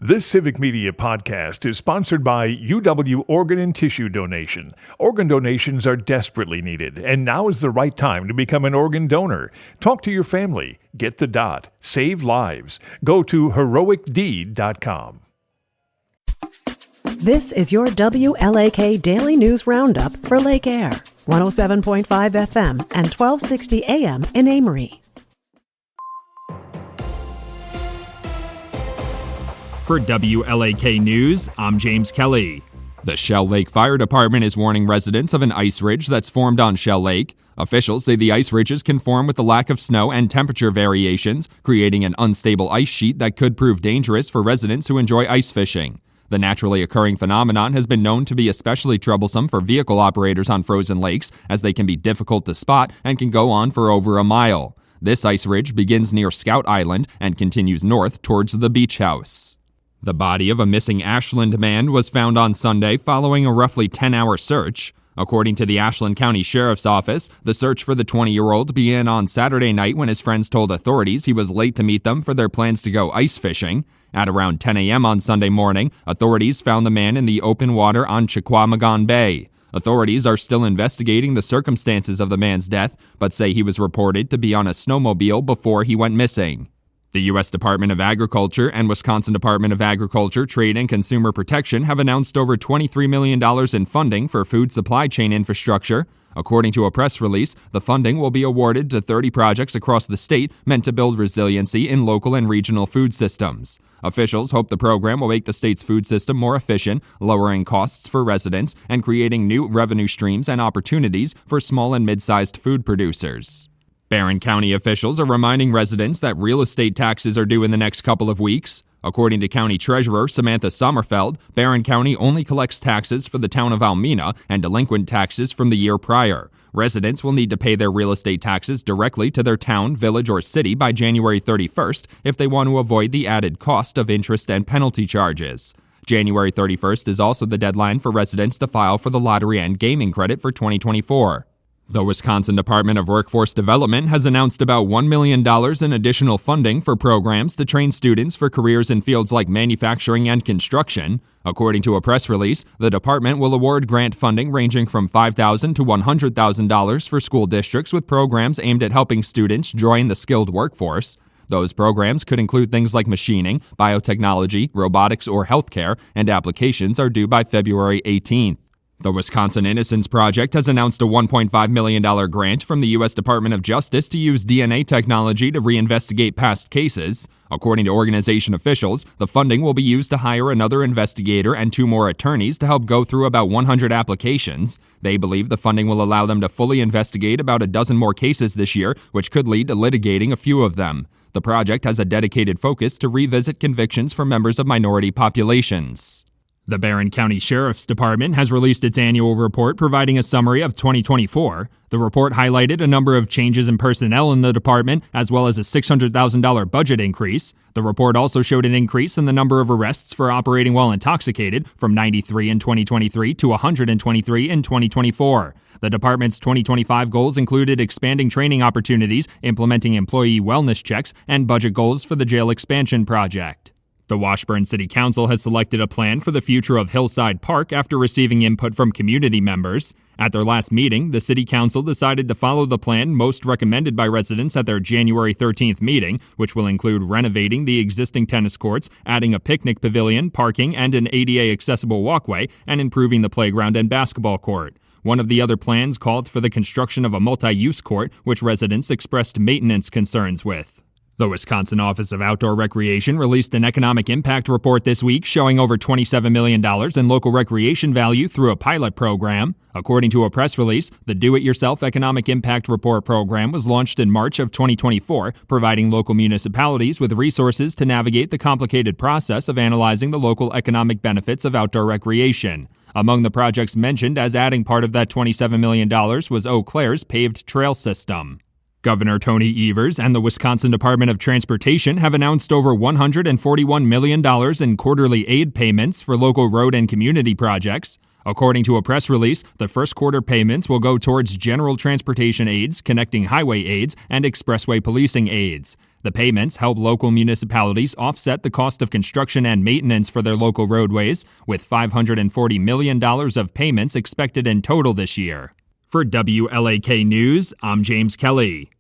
This Civic Media podcast is sponsored by UW Organ and Tissue Donation. Organ donations are desperately needed, and now is the right time to become an organ donor. Talk to your family. Get the dot. Save lives. Go to heroicdeed.com. This is your WLAK Daily News Roundup for Lake Air, 107.5 FM and 1260 AM in Amory. For WLAK News, I'm James Kelly. The Shell Lake Fire Department is warning residents of an ice ridge that's formed on Shell Lake. Officials say the ice ridges can form with the lack of snow and temperature variations, creating an unstable ice sheet that could prove dangerous for residents who enjoy ice fishing. The naturally occurring phenomenon has been known to be especially troublesome for vehicle operators on frozen lakes, as they can be difficult to spot and can go on for over a mile. This ice ridge begins near Scout Island and continues north towards the beach house. The body of a missing Ashland man was found on Sunday following a roughly 10-hour search. According to the Ashland County Sheriff's Office, the search for the 20-year-old began on Saturday night when his friends told authorities he was late to meet them for their plans to go ice fishing. At around 10 a.m. on Sunday morning, authorities found the man in the open water on Chequamegon Bay. Authorities are still investigating the circumstances of the man's death, but say he was reported to be on a snowmobile before he went missing. The U.S. Department of Agriculture and Wisconsin Department of Agriculture, Trade and Consumer Protection have announced over $23 million in funding for food supply chain infrastructure. According to a press release, the funding will be awarded to 30 projects across the state meant to build resiliency in local and regional food systems. Officials hope the program will make the state's food system more efficient, lowering costs for residents and creating new revenue streams and opportunities for small and mid-sized food producers. Barron County officials are reminding residents that real estate taxes are due in the next couple of weeks. According to County Treasurer Samantha Sommerfeld, Barron County only collects taxes for the town of Almena and delinquent taxes from the year prior. Residents will need to pay their real estate taxes directly to their town, village, or city by January 31st if they want to avoid the added cost of interest and penalty charges. January 31st is also the deadline for residents to file for the lottery and gaming credit for 2024. The Wisconsin Department of Workforce Development has announced about $1 million in additional funding for programs to train students for careers in fields like manufacturing and construction. According to a press release, the department will award grant funding ranging from $5,000 to $100,000 for school districts with programs aimed at helping students join the skilled workforce. Those programs could include things like machining, biotechnology, robotics, or healthcare, and applications are due by February 18th. The Wisconsin Innocence Project has announced a $1.5 million grant from the U.S. Department of Justice to use DNA technology to reinvestigate past cases. According to organization officials, the funding will be used to hire another investigator and 2 more attorneys to help go through about 100 applications. They believe the funding will allow them to fully investigate about a dozen more cases this year, which could lead to litigating a few of them. The project has a dedicated focus to revisit convictions for members of minority populations. The Barron County Sheriff's Department has released its annual report providing a summary of 2024. The report highlighted a number of changes in personnel in the department, as well as a $600,000 budget increase. The report also showed an increase in the number of arrests for operating while intoxicated from 93 in 2023 to 123 in 2024. The department's 2025 goals included expanding training opportunities, implementing employee wellness checks, and budget goals for the jail expansion project. The Washburn City Council has selected a plan for the future of Hillside Park after receiving input from community members. At their last meeting, the City Council decided to follow the plan most recommended by residents at their January 13th meeting, which will include renovating the existing tennis courts, adding a picnic pavilion, parking, and an ADA-accessible walkway, and improving the playground and basketball court. One of the other plans called for the construction of a multi-use court, which residents expressed maintenance concerns with. The Wisconsin Office of Outdoor Recreation released an economic impact report this week showing over $27 million in local recreation value through a pilot program. According to a press release, the Do-It-Yourself Economic Impact Report program was launched in March of 2024, providing local municipalities with resources to navigate the complicated process of analyzing the local economic benefits of outdoor recreation. Among the projects mentioned as adding part of that $27 million was Eau Claire's paved trail system. Governor Tony Evers and the Wisconsin Department of Transportation have announced over $141 million in quarterly aid payments for local road and community projects. According to a press release, the first quarter payments will go towards general transportation aids, connecting highway aids, and expressway policing aids. The payments help local municipalities offset the cost of construction and maintenance for their local roadways, with $540 million of payments expected in total this year. For WLAK News, I'm James Kelly.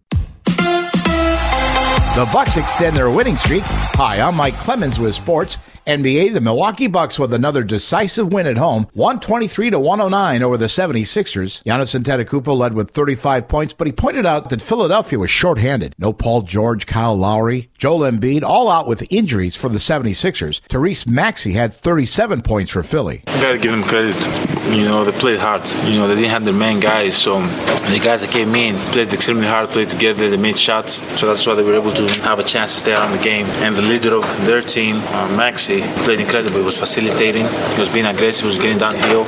The Bucks extend their winning streak. Hi, I'm Mike Clemens with sports. NBA, the Milwaukee Bucks with another decisive win at home, 123-109 over the 76ers. Giannis Antetokounmpo led with 35 points, but he pointed out that Philadelphia was shorthanded. No Paul George, Kyle Lowry, Joel Embiid, all out with injuries for the 76ers. Therese Maxey had 37 points for Philly. I got to give them credit. They played hard. They didn't have their main guys, so the guys that came in played extremely hard, played together, they made shots, so that's why they were able to have a chance to stay out in the game. And the leader of their team, Maxey, played incredibly. He was facilitating, he was being aggressive, he was getting downhill.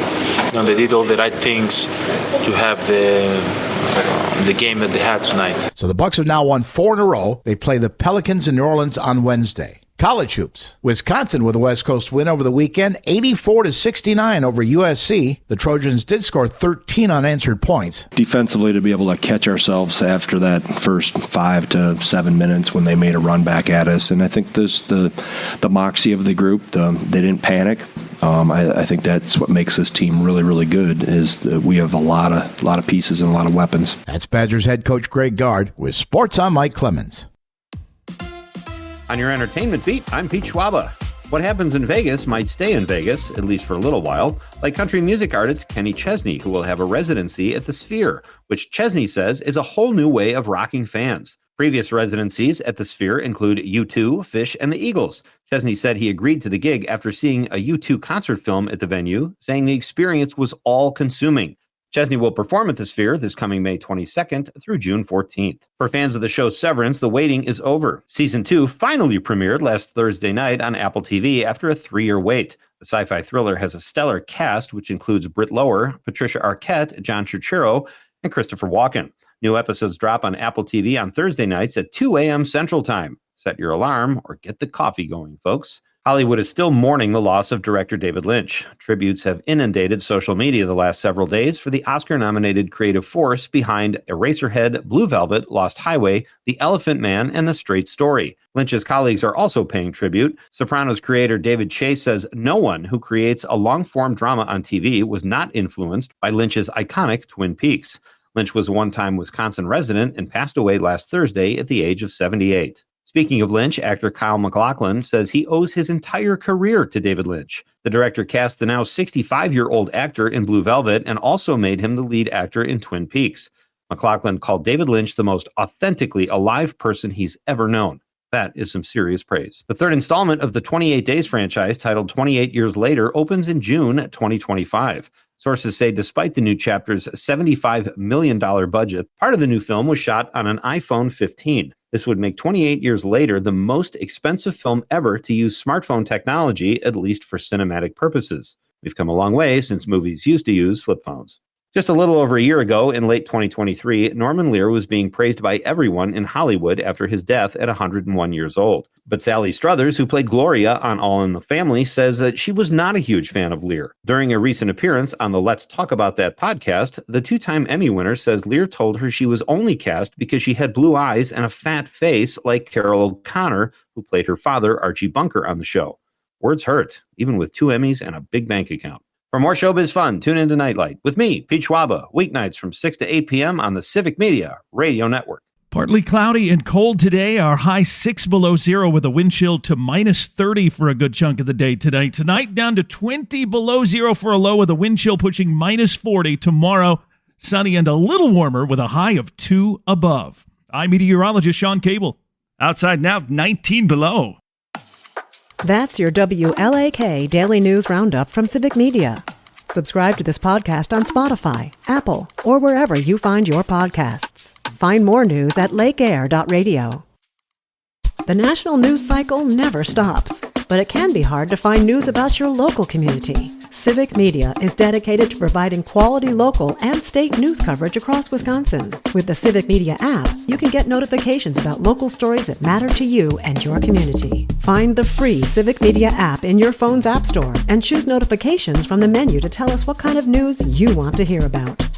They did all the right things to have the game that they had tonight. So the Bucks have now won 4 in a row. They play the Pelicans in New Orleans on Wednesday. College hoops. Wisconsin with a West Coast win over the weekend, 84-69 over USC. The Trojans did score 13 unanswered points. Defensively, to be able to catch ourselves after that first 5 to 7 minutes when they made a run back at us. And I think this the moxie of the group, they didn't panic. I think that's what makes this team really, really good, is that we have a lot of pieces and a lot of weapons. That's Badgers head coach Greg Gard with Sports. I'm Mike Clemens. On your entertainment beat, I'm Pete Schwaba. What happens in Vegas might stay in Vegas, at least for a little while, like country music artist Kenny Chesney, who will have a residency at the Sphere, which Chesney says is a whole new way of rocking fans. Previous residencies at the Sphere include U2, Fish, and the Eagles. Chesney said he agreed to the gig after seeing a U2 concert film at the venue, saying the experience was all-consuming. Chesney will perform at the Sphere this coming May 22nd through June 14th. For fans of the show Severance, the waiting is over. Season 2 finally premiered last Thursday night on Apple TV after a 3-year wait. The sci-fi thriller has a stellar cast, which includes Britt Lower, Patricia Arquette, John Turturro, and Christopher Walken. New episodes drop on Apple TV on Thursday nights at 2 a.m. Central Time. Set your alarm or get the coffee going, folks. Hollywood is still mourning the loss of director David Lynch. Tributes have inundated social media the last several days for the Oscar-nominated creative force behind Eraserhead, Blue Velvet, Lost Highway, The Elephant Man, and The Straight Story. Lynch's colleagues are also paying tribute. Sopranos creator David Chase says no one who creates a long-form drama on TV was not influenced by Lynch's iconic Twin Peaks. Lynch was a one-time Wisconsin resident and passed away last Thursday at the age of 78. Speaking of Lynch, actor Kyle MacLachlan says he owes his entire career to David Lynch. The director cast the now 65-year-old actor in Blue Velvet and also made him the lead actor in Twin Peaks. MacLachlan called David Lynch the most authentically alive person he's ever known. That is some serious praise. The third installment of the 28 Days franchise, titled 28 Years Later, opens in June 2025. Sources say despite the new chapter's $75 million budget, part of the new film was shot on an iPhone 15. This would make 28 Years Later the most expensive film ever to use smartphone technology, at least for cinematic purposes. We've come a long way since movies used to use flip phones. Just a little over a year ago, in late 2023, Norman Lear was being praised by everyone in Hollywood after his death at 101 years old. But Sally Struthers, who played Gloria on All in the Family, says that she was not a huge fan of Lear. During a recent appearance on the Let's Talk About That podcast, the 2-time Emmy winner says Lear told her she was only cast because she had blue eyes and a fat face like Carol O'Connor, who played her father, Archie Bunker, on the show. Words hurt, even with 2 Emmys and a big bank account. For more showbiz fun, tune into Nightlight with me, Pete Schwaba, weeknights from 6 to 8 p.m. on the Civic Media Radio Network. Partly cloudy and cold today. Our high 6 below zero with a wind chill to minus 30 for a good chunk of the day tonight. Tonight down to 20 below zero for a low with a wind chill pushing minus 40. Tomorrow, sunny and a little warmer with a high of 2 above. I'm meteorologist Sean Cable. Outside now, 19 below. That's your WLAK Daily News Roundup from Civic Media. Subscribe to this podcast on Spotify, Apple, or wherever you find your podcasts. Find more news at lakeair.radio. The national news cycle never stops, but it can be hard to find news about your local community. Civic Media is dedicated to providing quality local and state news coverage across Wisconsin. With the Civic Media app, you can get notifications about local stories that matter to you and your community. Find the free Civic Media app in your phone's app store and choose notifications from the menu to tell us what kind of news you want to hear about.